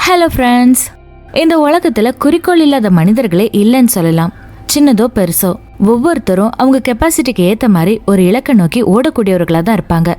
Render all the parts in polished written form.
Hello friends, இந்த உலகத்துல குறிக்கோள் இல்லாத மனிதர்களே இல்லைன்னு சொல்லலாம். சின்னதோ பெருசோ ஒவ்வொருத்தரும் அவங்க கெப்பாசிட்டிக்கு ஏத்த மாதிரி ஒரு இலக்கை நோக்கி ஓடக்கூடியவர்களா தான் இருப்பாங்க.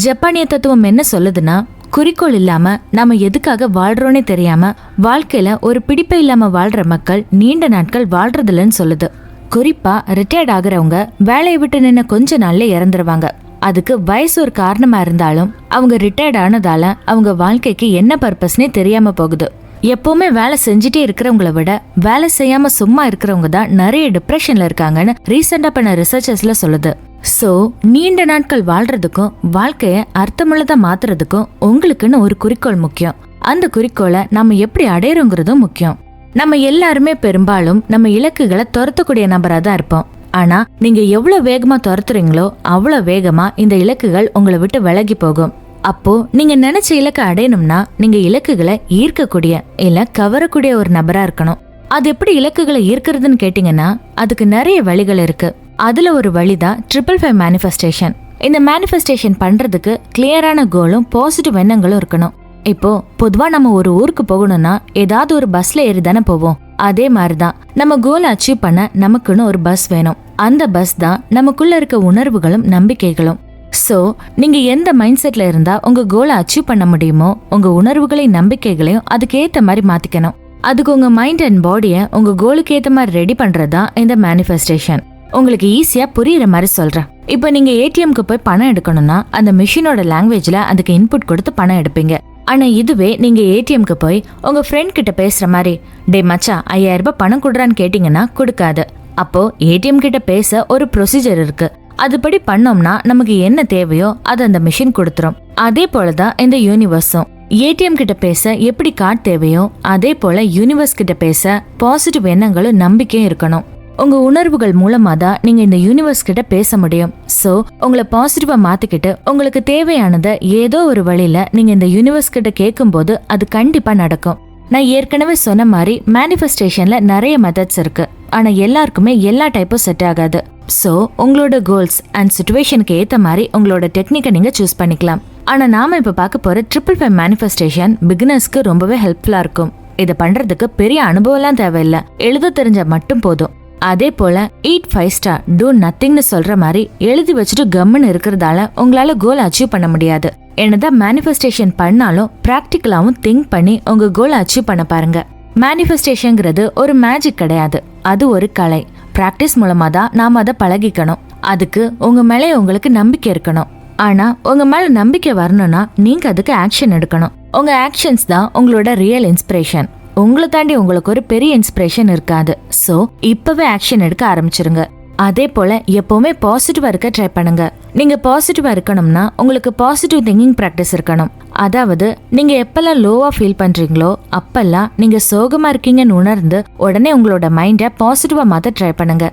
ஜப்பானிய தத்துவம் என்ன சொல்லுதுன்னா, குறிக்கோள் இல்லாம நாம எதுக்காக வாழ்றோன்னே தெரியாம வாழ்க்கையில ஒரு பிடிப்பே இல்லாம வாழ்ற மக்கள் நீண்ட நாட்கள் வாழ்றதில்லன்னு சொல்லுது. குறிப்பா ரிட்டையர்ட் ஆகுறவங்க வேலையை விட்டு நின்ன கொஞ்ச நாள்ல இறந்துருவாங்க. அதுக்கு வயசு ஒரு காரணமா இருந்தாலும் அவங்க ரிட்டையர்ட் ஆனதால அவங்க வாழ்க்கைக்கு என்ன பர்பஸ்னே தெரியாம போகுது. எப்பவுமே வேலை செஞ்சுட்டே இருக்கிறவங்கள விட வேலை செய்யாம சும்மா இருக்கிறவங்க தான் நிறைய டிப்ரெஷன்ல இருக்காங்கன்னு ரீசெண்டா பண்ண ரிசர்ச்சர்ஸ்ல சொல்லுது. சோ நீண்ட நாட்கள் வாழ்றதுக்கும் வாழ்க்கைய அர்த்தமுள்ளதா மாத்துறதுக்கும் உங்களுக்குன்னு ஒரு குறிக்கோள் முக்கியம். அந்த குறிக்கோளை நம்ம எப்படி அடையறோங்கிறதும் முக்கியம். நம்ம எல்லாருமே பெரும்பாலும் நம்ம இலக்குகளை துரத்தக்கூடிய நபரா தான் இருப்போம். ஆனா நீங்க எவ்வளவு வேகமா துரத்துறீங்களோ அவ்வளவு வேகமா இந்த இலக்குகள் உங்களை விட்டு விலகி போகும். அப்போ நீங்க நினைச்ச இலக்கை அடையணும்னா நீங்க இலக்குகளை ஈர்க்கக்கூடிய இல்ல கவரக்கூடிய ஒரு நபரா இருக்கணும். அது எப்படி இலக்குகளை ஈர்க்கிறதுன்னு கேட்டீங்கன்னா அதுக்கு நிறைய வழிகள் இருக்கு. அதுல ஒரு வழிதான் 555 மேனிஃபெஸ்டேஷன். இந்த மேனிஃபெஸ்டேஷன் பண்றதுக்கு கிளியரான கோலும் பாசிட்டிவ் எண்ணங்களும் இருக்கணும். இப்போ பொதுவா நம்ம ஒரு ஊருக்கு போகணும்னா ஏதாவது ஒரு பஸ்ல ஏறி தானே போவோம். அதே மாதிரிதான் நம்ம கோலை அச்சீவ் பண்ண நமக்குன்னு ஒரு பஸ் வேணும். அந்த பஸ் தான் நமக்குள்ள இருக்க உணர்வுகளும் நம்பிக்கைகளும். சோ நீங்க எந்த மைண்ட் செட்ல இருந்தா உங்க கோலை அச்சீவ் பண்ண முடியுமோ உங்க உணர்வுகளையும் நம்பிக்கைகளையும் அதுக்கு ஏத்த மாதிரி மாத்திக்கணும். அதுக்கு உங்க மைண்ட் அண்ட் பாடிய உங்க கோலுக்கு ஏத்த மாதிரி ரெடி பண்றதுதான் இந்த மேனிஃபெஸ்டேஷன். உங்களுக்கு ஈஸியா புரியுற மாதிரி சொல்றேன். இப்ப நீங்க ஏடிஎம்க்கு போய் பணம் எடுக்கணும்னா அந்த மிஷினோட லாங்குவேஜ்ல அதுக்கு இன்புட் கொடுத்து பணம் எடுப்பீங்க. ஆனா இதுவே நீங்க ஏடிஎம்க்கு போய் உங்க ஃப்ரெண்ட் கிட்ட பேசுற மாதிரி டே மச்சான் 5000 ரூபாய் பணம் கொடுறான்னு கேட்டீங்கன்னா கொடுக்காது. அப்போ ஏடிஎம் கிட்ட பேச ஒரு ப்ரொசீஜர் இருக்கு. அதுபடி பண்ணோம்னா நமக்கு என்ன தேவையோ அது அந்த மிஷின் கொடுத்துரும். அதே போலதான் இந்த யூனிவர்ஸும். ஏடிஎம் கிட்ட பேச எப்படி கார்டு தேவையோ அதே போல யூனிவர்ஸ் கிட்ட பேச பாசிட்டிவ் எண்ணங்களும் நம்பிக்கையும் இருக்கணும். உங்க உணர்வுகள் மூலமா தான் நீங்க இந்த யூனிவர்ஸ் கிட்ட பேச முடியும். சோ உங்களை பாசிட்டிவா மாத்திக்கிட்டு உங்களுக்கு தேவையானத ஏதோ ஒரு வழியில நீங்க இந்த யூனிவர்ஸ் கிட்ட கேட்கும் போது அது கண்டிப்பா நடக்கும். நான் ஏற்கனவே சொன்ன மாதிரி மேனிஃபெஸ்டேஷன்ல நிறைய மெத்தட்ஸ் இருக்கு. ஆனா எல்லாருக்குமே எல்லா டைப்பும் செட் ஆகாது. சோ உங்களோட கோல்ஸ் அண்ட் சிச்சுவேஷனுக்கு ஏத்த மாதிரி உங்களோட டெக்னிக்கை நீங்க சூஸ் பண்ணிக்கலாம். ஆனா நாம இப்ப பார்க்க போற 555 மேனிஃபெஸ்டேஷன் பிகினர்ஸ்க்கு ரொம்பவே ஹெல்ப்ஃபுல்லா இருக்கும். இதை பண்றதுக்கு பெரிய அனுபவம்லாம் தேவையில்லை, எழுத தெரிஞ்ச மட்டும் போதும். அதே போல eat 5 star do nothingனு சொல்ற மாதிரி எழுதி வச்சுட்டு கம்முன்னு இருக்கிறதால உங்களால கோல் அச்சீவ் பண்ண முடியாது. என்னதான் மேனிஃபெஸ்டேஷன் பண்ணாலும் பிராக்டிகலாவும் திங்க் பண்ணி உங்க கோல் அச்சீவ் பண்ண பாருங்க. மேனிஃபெஸ்டேஷன்ங்கிறது ஒரு மேஜிக் கிடையாது, அது ஒரு கலை. பிராக்டிஸ் மூலமா தான் நாம அதை பழகிக்கணும். அதுக்கு உங்க மேலே உங்களுக்கு நம்பிக்கை இருக்கணும். ஆனா உங்க மேல நம்பிக்கை வரணும்னா நீங்க அதுக்கு ஆக்ஷன் எடுக்கணும். உங்க ஆக்ஷன்ஸ் தான் உங்களோட ரியல் இன்ஸ்பிரேஷன். உங்களை தாண்டி உங்களுக்கு ஒரு பெரிய இன்ஸ்பிரேஷன் இருக்காது. சோ இப்பவே ஆக்ஷன் எடுக்க ஆரம்பிச்சிருங்க. அதே போல எப்பவுமே பாசிட்டிவா இருக்க ட்ரை பண்ணுங்க. நீங்க பாசிட்டிவா இருக்கணும்னா உங்களுக்கு பாசிட்டிவ் திங்கிங் பிராக்டிஸ் இருக்கணும். அதாவது நீங்க எப்பெல்லாம் லோவா ஃபீல் பண்றீங்களோ அப்பெல்லாம் நீங்க சோகமா இருக்கீங்கன்னு உணர்ந்து உடனே உங்களோட மைண்ட பாசிட்டிவா மாத்த ட்ரை பண்ணுங்க.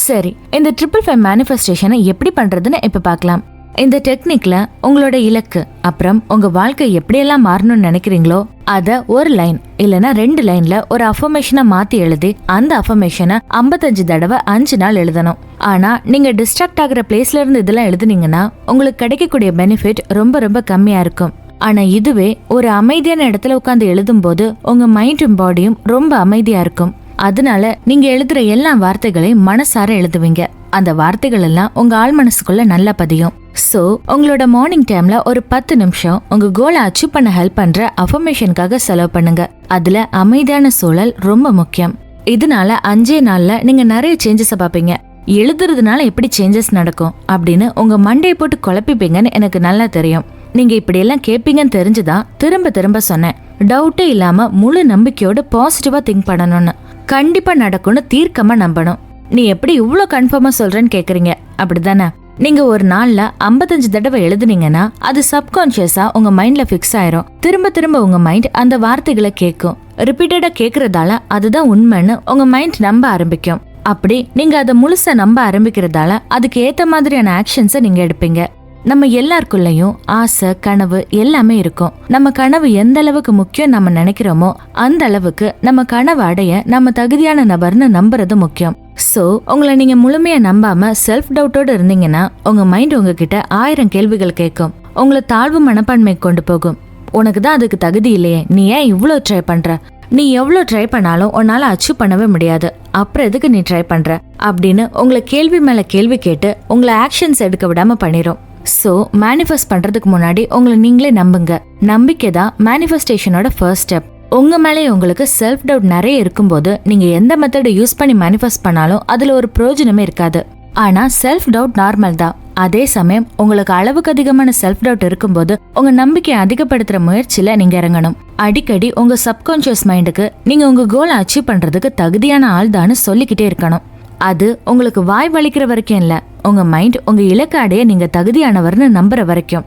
சரி, இந்த 555 மேனிஃபெஸ்டேஷனை எப்படி பண்றதுன்னு இப்ப பார்க்கலாம். இந்த டெக்னிக்ல உங்களோட இலக்கு அப்புறம் உங்க வாழ்க்கை எப்படியெல்லாம் மாறணும்னு நினைக்கிறீங்களோ அத ஒரு லைன் இல்லனா 2 லைன்ல ஒரு அஃபர்மேஷனா மாத்தி எழுதி அந்த அஃபர்மேஷனை 55 தடவை 5 நாள் எழுதணும். ஆனா நீங்க டிஸ்ட்ராக்ட் ஆகுற பிளேஸ்ல இருந்து இதெல்லாம் எழுதுனீங்கன்னா உங்களுக்கு கிடைக்கக்கூடிய பெனிஃபிட் ரொம்ப ரொம்ப கம்மியா இருக்கும். ஆனா இதுவே ஒரு அமைதியான இடத்துல உட்கார்ந்து எழுதும் போது உங்க மைண்டும் பாடியும் ரொம்ப அமைதியா இருக்கும். அதனால நீங்க எழுதுற எல்லா வார்த்தைகளையும் மனசார எழுதுவீங்க. அந்த வார்த்தைகள் எல்லாம் உங்க ஆள் மனசுக்குள்ள நல்லா பதியும். சோ உங்களோட மார்னிங் டைம்ல ஒரு 10 நிமிஷம் உங்க கோலை அச்சீவ் பண்ண ஹெல்ப் பண்ற அஃபர்மேஷனுக்காக செலவு பண்ணுங்க. அதுல அமைதியான சூழல் ரொம்ப முக்கியம். இதனால 5 நாள்ல நீங்க நிறைய சேஞ்சஸ் பாப்பீங்க. எழுதுறதுனால எப்படி சேஞ்சஸ் நடக்கும் அப்படின்னு உங்க மண்டையை போட்டு குழப்பிப்பீங்கன்னு எனக்கு நல்லா தெரியும். நீங்க இப்படி எல்லாம் கேட்பீங்கன்னு தெரிஞ்சுதான் திரும்ப திரும்ப சொன்னேன். டவுட்டே இல்லாம முழு நம்பிக்கையோட பாசிட்டிவா திங்க் பண்ணணும்னு. கண்டிப்பா நடக்கும்னு தீர்க்கமா நம்பணும். நீ எப்படி இவ்வளவு கன்ஃபார்மா சொல்றேன்னு கேக்குறீங்க, அப்படிதானே? நீங்க ஒரு நாள்ல 55 தடவை எழுதுனீங்கன்னா அது சப்கான்சியஸா உங்க மைண்ட்ல பிக்ஸ் ஆயிரும். திரும்ப திரும்ப உங்க மைண்ட் அந்த வார்த்தைகளை கேட்கும். ரிப்பீட்டடா கேக்குறதால அதுதான் உண்மைன்னு உங்க மைண்ட் நம்ப ஆரம்பிக்கும். அப்படி நீங்க அதை முழுசா நம்ப ஆரம்பிக்கிறதால அதுக்கு ஏத்த மாதிரியான ஆக்ஷன்ஸை நீங்க எடுப்பீங்க. நம்ம எல்லாருக்குள்ளயும் ஆசை கனவு எல்லாமே இருக்கும். நம்ம கனவு எந்த அளவுக்கு முக்கியம் நம்ம நினைக்கிறோமோ அந்த அளவுக்கு நம்ம கனவு அடைய நம்ம தகுதியான நபர்னு நம்புறது முக்கியம். சோ உங்களை நீங்க முழுமையா நம்பாம செல்ஃப் டவுட்டோட இருந்தீங்கன்னா உங்க மைண்ட் உங்ககிட்ட 1000 கேள்விகள் கேட்கும். உங்களை தாழ்வு மனப்பான்மை கொண்டு போகும். உனக்கு தான் அதுக்கு தகுதி இல்லையே, நீ ஏன் இவ்ளோ ட்ரை பண்ற, நீ எவ்வளோ ட்ரை பண்ணாலும் உன்னால அச்சீவ் பண்ணவே முடியாது, அப்புறம் எதுக்கு நீ ட்ரை பண்ற அப்படின்னு உங்களை கேள்வி மேல கேள்வி கேட்டு உங்களை ஆக்ஷன்ஸ் எடுக்க விடாம பண்ணிரும். சோ மேனிஃபெஸ்ட் பண்றதுக்கு முன்னாடி உங்களை நீங்களே நம்புங்க. நம்பிக்கை தான் மேனிஃபெஸ்டேஷனோட ஃபர்ஸ்ட் ஸ்டெப். உங்க மேலே உங்களுக்கு செல்ஃப் டவுட் நிறைய இருக்கும்போது நீங்க எந்த மெத்தடை யூஸ் பண்ணி மேனிஃபெஸ்ட் பண்ணாலும் அதுல ஒரு பிரயோஜனமே இருக்காது. ஆனா செல்ஃப் டவுட் நார்மல் தான். அதே சமயம் உங்களுக்கு அளவுக்கு அதிகமான செல்ஃப் டவுட் இருக்கும்போது உங்க நம்பிக்கையை அதிகப்படுத்துற முயற்சியில நீங்க இறங்கணும். அடிக்கடி உங்க சப்கான்ஷியஸ் மைண்டுக்கு நீங்க உங்க கோலை அச்சீவ் பண்றதுக்கு தகுதியான ஆள் தான்னு சொல்லிக்கிட்டே இருக்கணும். அது உங்களுக்கு வாய் வலிக்கிற வரைக்கும் இல்ல, உங்க மைண்ட் உங்க இலக்கு அடைய நீங்க தகுதியானவர்னு நம்புற வரைக்கும்.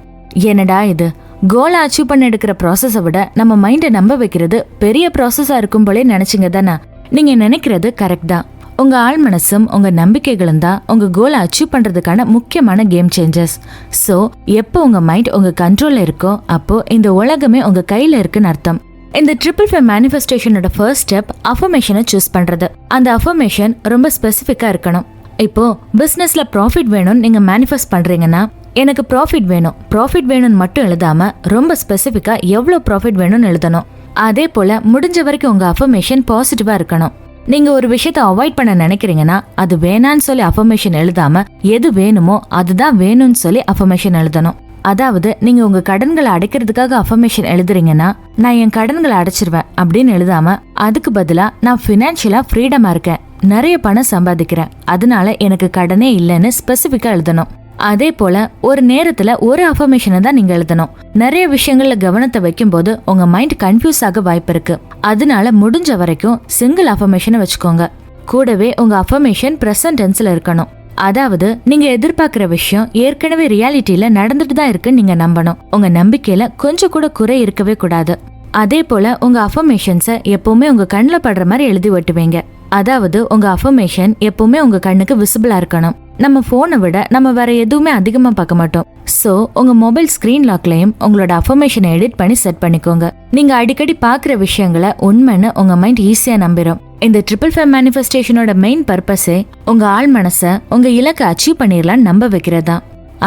என்னடா இது, கோலை அச்சீவ் பண்ண எடுக்கிற ப்ராசஸை விட நம்ம மைண்டை நம்ப வைக்கிறது பெரிய ப்ராசஸா இருக்கும் போலே நினைச்சிங்க தானே? நீங்க நினைக்கிறது கரெக்ட் தான். உங்க ஆள் மனசும் உங்க நம்பிக்கைகளும் தான் உங்க கோலை அச்சீவ் பண்றதுக்கான முக்கியமான கேம் சேஞ்சர்ஸ். சோ எப்போ உங்க மைண்ட் உங்க கண்ட்ரோல்ல இருக்கோ அப்போ இந்த உலகமே உங்க கையில இருக்குன்னு அர்த்தம். இந்த 555 மேனிஃபெஸ்டேஷனோட ஃபர்ஸ்ட் ஸ்டெப் அஃபர்மேஷனை சூஸ் பண்றது. அந்த அஃபர்மேஷன் ரொம்ப ஸ்பெசிஃபிக்கா இருக்கணும். இப்போ பிசினஸ்ல ப்ராஃபிட் வேணும்னு நீங்க மேனிஃபெஸ்ட் பண்றீங்கன்னா எனக்கு ப்ராஃபிட் வேணும்னு மட்டும் எழுதாம ரொம்ப ஸ்பெசிஃபிக்கா எவ்வளவு ப்ராஃபிட் வேணும்னு எழுதணும். அதே போல முடிஞ்ச வரைக்கும் உங்க அஃபர்மேஷன் பாசிட்டிவா இருக்கணும். நீங்க ஒரு விஷயத்த அவாய்ட் பண்ண நினைக்கிறீங்கன்னா அது வேணான்னு சொல்லி அஃபர்மேஷன் எழுதாம எது வேணுமோ அதுதான் வேணும்னு சொல்லி அஃபர்மேஷன் எழுதணும். அதாவது நீங்க உங்க கடன்களை அடைக்கிறதுக்காக அஃபர்மேஷன் எழுதுறீங்கன்னா நான் என் கடன்களை அடைச்சிருவேன் அப்படின்னு எழுதாம அதுக்கு பதிலா நான் ஃபினான்ஷியலா ஃப்ரீடமா இருக்கேன், நிறைய பணம் சம்பாதிக்கிறேன், அதனால எனக்கு கடனே இல்லைன்னு ஸ்பெசிஃபிக்கா எழுதணும். அதே போல ஒரு நேரத்துல ஒரு அஃபர்மேஷனை தான் நீங்க எழுதணும். நிறைய விஷயங்கள்ல கவனத்தை வைக்கும் போது உங்க மைண்ட் கன்ஃபியூஸ் ஆக வாய்ப்பு இருக்கு. அதனால முடிஞ்ச வரைக்கும் சிங்கிள் அஃபர்மேஷனை வச்சுக்கோங்க. கூடவே உங்க அஃபர்மேஷன் பிரசன்ட் டென்ஸ்ல இருக்கணும். அதாவது நீங்க எதிர்பார்க்கிற விஷயம் ஏற்கனவே ரியாலிட்டியில நடந்துட்டு தான் இருக்குன்னு நீங்க நம்பணும். உங்க நம்பிக்கையில கொஞ்சம் கூட குறை இருக்கவே கூடாது. அதே போல உங்க அஃபர்மேஷன்ஸை எப்பவுமே உங்க கண்ணில் படுற மாதிரி எழுதி ஒட்டுவீங்க. அதாவது உங்க அஃபர்மேஷன் எப்பவுமே உங்க கண்ணுக்கு விசிபிளா இருக்கணும். நம்ம போனை விட நம்ம வேற எதுவுமே அதிகமா பார்க்க மாட்டோம். சோ உங்க மொபைல் ஸ்கிரீன் லாக்லயும் உங்களோட அஃபர்மேஷனை எடிட் பண்ணி செட் பண்ணிக்கோங்க. நீங்க அடிக்கடி பாக்குற விஷயங்களை உண்மைன்னு உங்க மைண்ட் ஈஸியா நம்பிடும். இந்த 555 மேனிஃபெஸ்டேஷனோட மெயின் பர்பஸே உங்க ஆள் மனசை உங்க இலக்கை அச்சீவ் பண்ணிடலான்னு நம்ப வைக்கிறதா.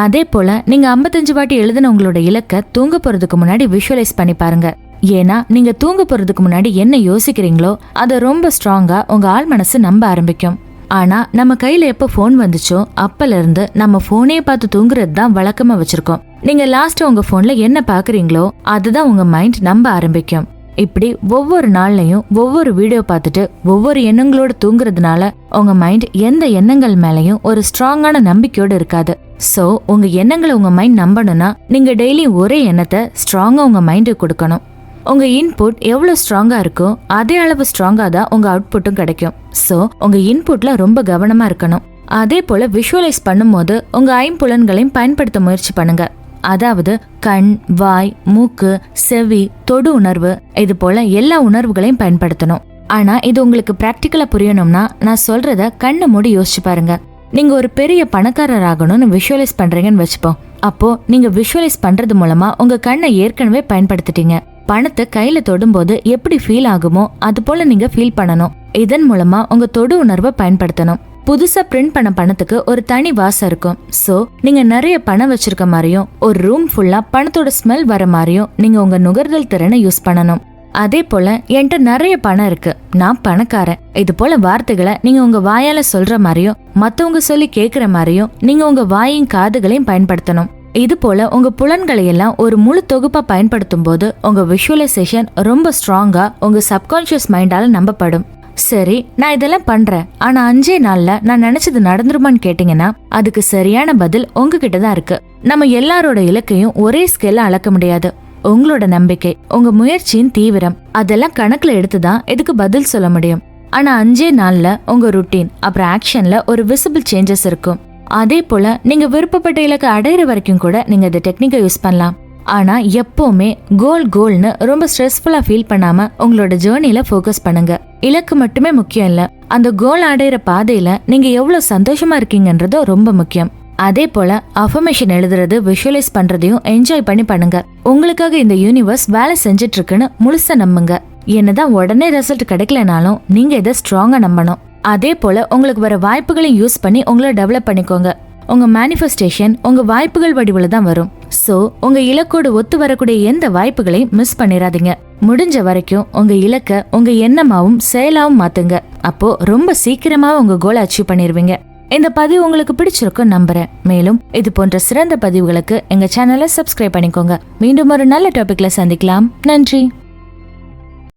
அதே போல நீங்க 55 வாட்டி எழுதின உங்களோட இலக்கை தூங்க போறதுக்கு முன்னாடி விஷுவலைஸ் பண்ணி பாருங்க. ஏன்னா நீங்க தூங்க போறதுக்கு முன்னாடி என்ன யோசிக்கிறீங்களோ அதை ரொம்ப ஸ்ட்ராங்கா உங்க ஆள் மனசு நம்ப ஆரம்பிக்கும். ஆனா நம்ம கையில எப்ப போன் வந்துச்சோ அப்பல இருந்து நம்ம போனே பார்த்து தூங்குறது தான் வழக்கமா வச்சிருக்கோம். நீங்க லாஸ்ட் உங்க போன்ல என்ன பாக்குறீங்களோ அதுதான் உங்க மைண்ட் நம்ப ஆரம்பிக்கும். இப்படி ஒவ்வொரு நாள்லயும் ஒவ்வொரு வீடியோ பார்த்துட்டு ஒவ்வொரு எண்ணங்களோட தூங்குறதுனால உங்க மைண்ட் எந்த எண்ணங்கள் மேலயும் ஒரு ஸ்ட்ராங்கான நம்பிக்கையோடு இருக்காது. சோ உங்க எண்ணங்களை உங்க மைண்ட் நம்பணும்னா நீங்க டெய்லி ஒரே எண்ணத்தை ஸ்ட்ராங்கா உங்க மைண்டுக்கு கொடுக்கணும். உங்க இன்புட் எவ்வளவு ஸ்ட்ராங்கா இருக்கோ அதே அளவு ஸ்ட்ராங்கா தான் உங்க அவுட்புட்டும் கிடைக்கும். சோ உங்க இன்புட்ல ரொம்ப கவனமா இருக்கணும். அதே போல விஷுவலைஸ் பண்ணும்போது உங்க ஐம்புலன்களையும் பயன்படுத்த முயற்சி பண்ணுங்க. அதாவது கண், வாய், மூக்கு, செவி, தொடு உணர்வு, இது போல எல்லா உணர்வுகளையும் பயன்படுத்தணும். ஆனா இது உங்களுக்கு பிராக்டிக்கலா புரியணும்னா நான் சொல்றத கண்ணை மூடி யோசிச்சு பாருங்க. நீங்க ஒரு பெரிய பணக்காரர் ஆகணும்னு விஷுவலைஸ் பண்றீங்கன்னு வச்சுப்போம். அப்போ நீங்க விஷுவலைஸ் பண்றது மூலமா உங்க கண்ணை ஏற்கனவே பயன்படுத்திட்டீங்க. பணத்தை கையில தொடும்போது எப்படி ஃபீல் ஆகுமோ அது போல நீங்க ஃபீல் பண்ணணும். இதன் மூலமா உங்க தொடு உணர்வை பயன்படுத்தணும். புதுசா பிரிண்ட் பண்ண பணத்துக்கு ஒரு தனி வாசம் இருக்கும். சோ நீங்க நிறைய பணம் வச்சிருக்க மாதிரியும் ஒரு ரூம் ஃபுல்லா பணத்தோட ஸ்மெல் வர மாதிரியும் நீங்க உங்க நுகர்தல் திறனை யூஸ் பண்ணணும். அதே போல என்கிட்ட நிறைய பணம் இருக்கு, நான் பணக்காரன், இது போல வார்த்தைகளை நீங்க உங்க வாயால சொல்ற மாதிரியும் மத்தவங்க சொல்லி கேக்குற மாதிரியும் நீங்க உங்க வாயின் காதுகளையும் பயன்படுத்தணும். இது போல உங்க புலன்களை எல்லாம் ஒரு முழு தொகுப்பா பயன்படுத்தும் போது உங்க விஷுவலைசேஷன் ரொம்ப ஸ்ட்ராங்கா உங்க சப்கான்ஷியஸ் மைண்டால நம்பப்படும். சரி, நான் இதெல்லாம் பண்றேன், ஆனா 5 நாள்ல நான் நினைச்சது நடந்துருமான்னு கேட்டீங்கன்னா அதுக்கு சரியான பதில் உங்ககிட்ட தான் இருக்கு. நம்ம எல்லாரோட இலக்கையும் ஒரே ஸ்கேல்ல அளக்க முடியாது. உங்களோட நம்பிக்கை, உங்க முயற்சியின் தீவிரம் அதெல்லாம் கணக்குல எடுத்துதான் இதுக்கு பதில் சொல்ல முடியும். ஆனா 5 நாள்ல உங்க ருட்டீன் அப்புறம் ஆக்ஷன்ல ஒரு விசிபிள் சேஞ்சஸ் இருக்கும். அதே போல நீங்க விருப்பப்பட்ட இலக்கை அடையிற வரைக்கும் கூட நீங்க இந்த டெக்னிக்கை யூஸ் பண்ணலாம். ஆனா எப்பவுமே கோல்னு ரொம்ப ஸ்ட்ரெஸ்ஃபுல்லா ஃபீல் பண்ணாம உங்களோட ஜேர்னில ஃபோக்கஸ் பண்ணுங்க. இலக்கு மட்டுமே முக்கியம் இல்ல, அந்த கோல் அடையிற பாதையில நீங்க எவ்வளவு சந்தோஷமா இருக்கீங்கன்றதும் ரொம்ப முக்கியம். அதே போல அஃபர்மேஷன் எழுதுறது, விஷுவலைஸ் பண்றதையும் என்ஜாய் பண்ணி பண்ணுங்க. உங்களுக்காக இந்த யூனிவர்ஸ் வேலை செஞ்சிட்டு இருக்குன்னு முழுசா நம்புங்க. என்னதான் உடனே ரிசல்ட் கிடைக்கலனாலும் நீங்க இதை ஸ்ட்ராங்கா நம்பணும். அதே போல உங்களுக்கு வர வாய்ப்புகளை யூஸ் பண்ணி உங்களை டெவலப் பண்ணிக்கோங்க. உங்க மேனிஃபெஸ்டேஷன் உங்க வாய்ப்புகள் வடிவுல தான் வரும். சோ உங்க இலக்கோடு ஒத்து வரக்கூடிய எந்த வாய்ப்புகளையும் மிஸ் பண்ணிடாதீங்க. முடிஞ்ச வரைக்கும் உங்க இலக்க உங்க எண்ணமாவும் செயலாவும் மாத்துங்க. அப்போ ரொம்ப சீக்கிரமா உங்க கோலை அச்சீவ் பண்ணிருவீங்க. இந்த பதிவு உங்களுக்கு பிடிச்சிருக்கும் நம்புறேன். மேலும் இது போன்ற சிறந்த பதிவுகளுக்கு எங்க சேனலை சப்ஸ்கிரைப் பண்ணிக்கோங்க. மீண்டும் ஒரு நல்ல டாபிக்ல சந்திக்கலாம். நன்றி.